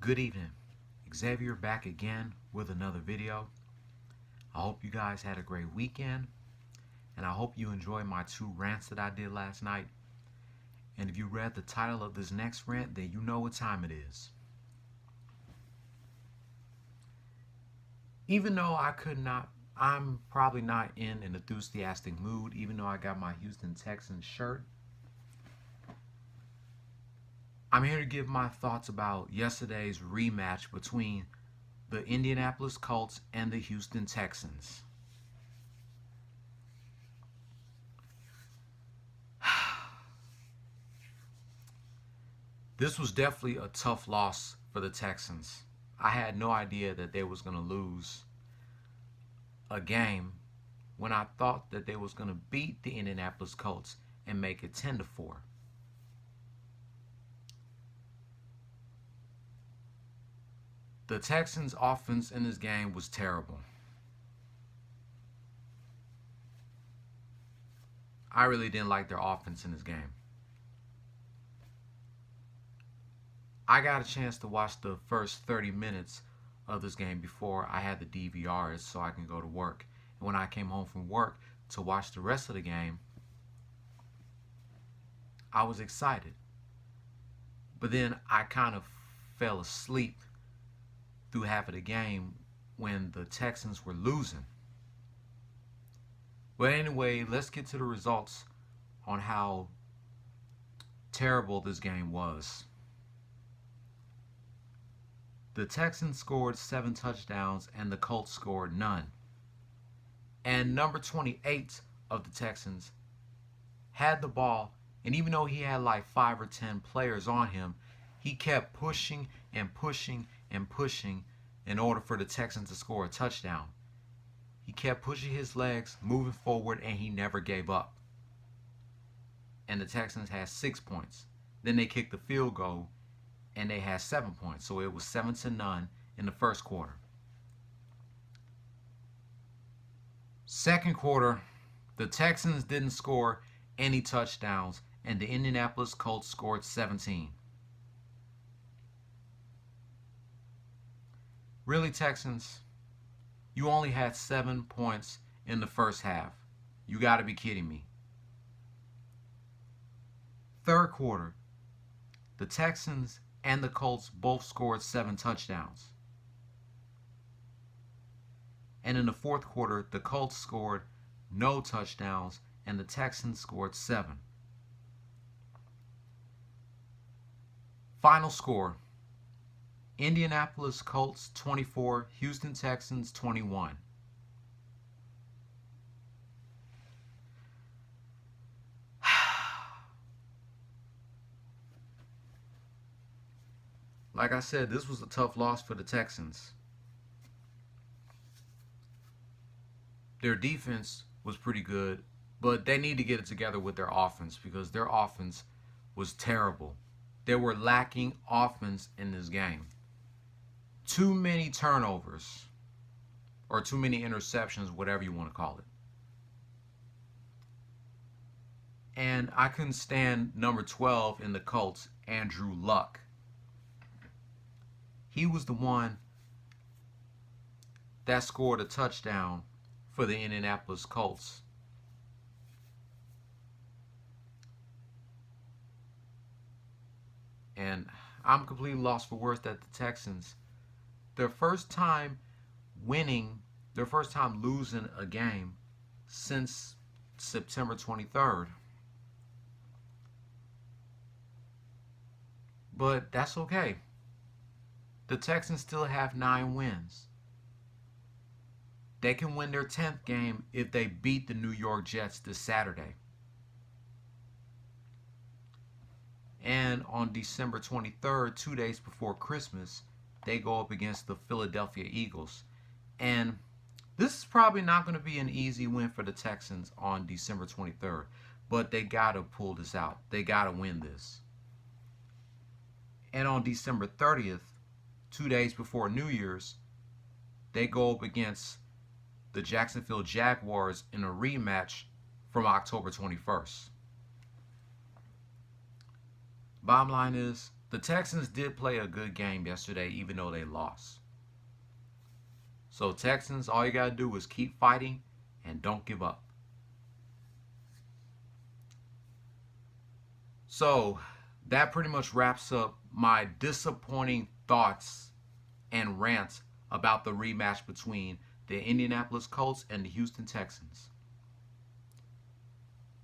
Good evening. Xavier back again with another video. I hope you guys had a great weekend, and I hope you enjoyed my 2 rants that I did last night. And if you read the title of this next rant, then you know what time it is. Even though I'm probably not in an enthusiastic mood, even though I got my Houston Texans shirt. I'm here to give my thoughts about yesterday's rematch between the Indianapolis Colts and the Houston Texans. This was definitely a tough loss for the Texans. I had no idea that they was going to lose a game when I thought that they was going to beat the Indianapolis Colts and make it 10-4. The Texans' offense in this game was terrible. I really didn't like their offense in this game. I got a chance to watch the first 30 minutes of this game before I had the DVRs so I can go to work. And when I came home from work to watch the rest of the game, I was excited. But then I kind of fell asleep through half of the game when the Texans were losing. But anyway, let's get to the results on how terrible this game was. The Texans scored 7 touchdowns and the Colts scored none. And number 28 of the Texans had the ball, and even though he had like 5 or 10 players on him, he kept pushing and pushing and pushing in order for the Texans to score a touchdown. He kept pushing his legs, moving forward, and he never gave up. And the Texans had 6 points. Then they kicked the field goal, and they had 7 points. So it was 7-0 in the first quarter. Second quarter, the Texans didn't score any touchdowns, and the Indianapolis Colts scored 17. Really, Texans? You only had 7 points in the first half. You got to be kidding me. Third quarter, the Texans and the Colts both scored 7 touchdowns. And in the fourth quarter, the Colts scored no touchdowns and the Texans scored 7. Final score: Indianapolis Colts 24, Houston Texans 21. Like I said, this was a tough loss for the Texans. Their defense was pretty good, but they need to get it together with their offense because their offense was terrible. They were lacking offense in this game. Too many turnovers, or too many interceptions, whatever you want to call it. And I couldn't stand number 12 in the Colts, Andrew Luck. He was the one that scored a touchdown for the Indianapolis Colts. And I'm completely lost for words that the Texans, their first time losing a game since September 23rd. But that's okay. The Texans still have 9 wins. They can win their 10th game if they beat the New York Jets this Saturday. And on December 23rd, 2 days before Christmas, they go up against the Philadelphia Eagles. And this is probably not going to be an easy win for the Texans on December 23rd. But they got to pull this out. They got to win this. And on December 30th, 2 days before New Year's, they go up against the Jacksonville Jaguars in a rematch from October 21st. Bottom line is, The Texans did play a good game yesterday, even though they lost. So Texans, all you got to do is keep fighting and don't give up. So that pretty much wraps up my disappointing thoughts and rants about the rematch between the Indianapolis Colts and the Houston Texans.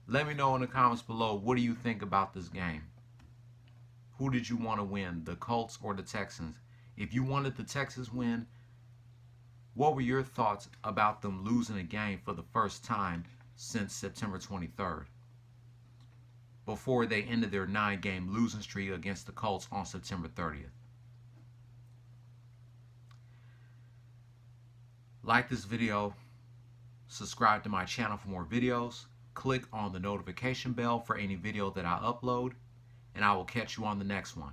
Let me know in the comments below, what do you think about this game? Who did you want to win, the Colts or the Texans? If you wanted the Texans win, what were your thoughts about them losing a game for the first time since September 23rd? Before they ended their 9-game losing streak against the Colts on September 30th. Like this video, subscribe to my channel for more videos, click on the notification bell for any video that I upload, and I will catch you on the next one.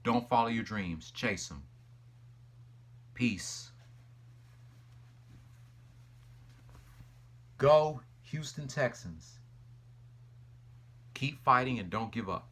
Don't follow your dreams, chase them. Peace. Go Houston Texans. Keep fighting and don't give up.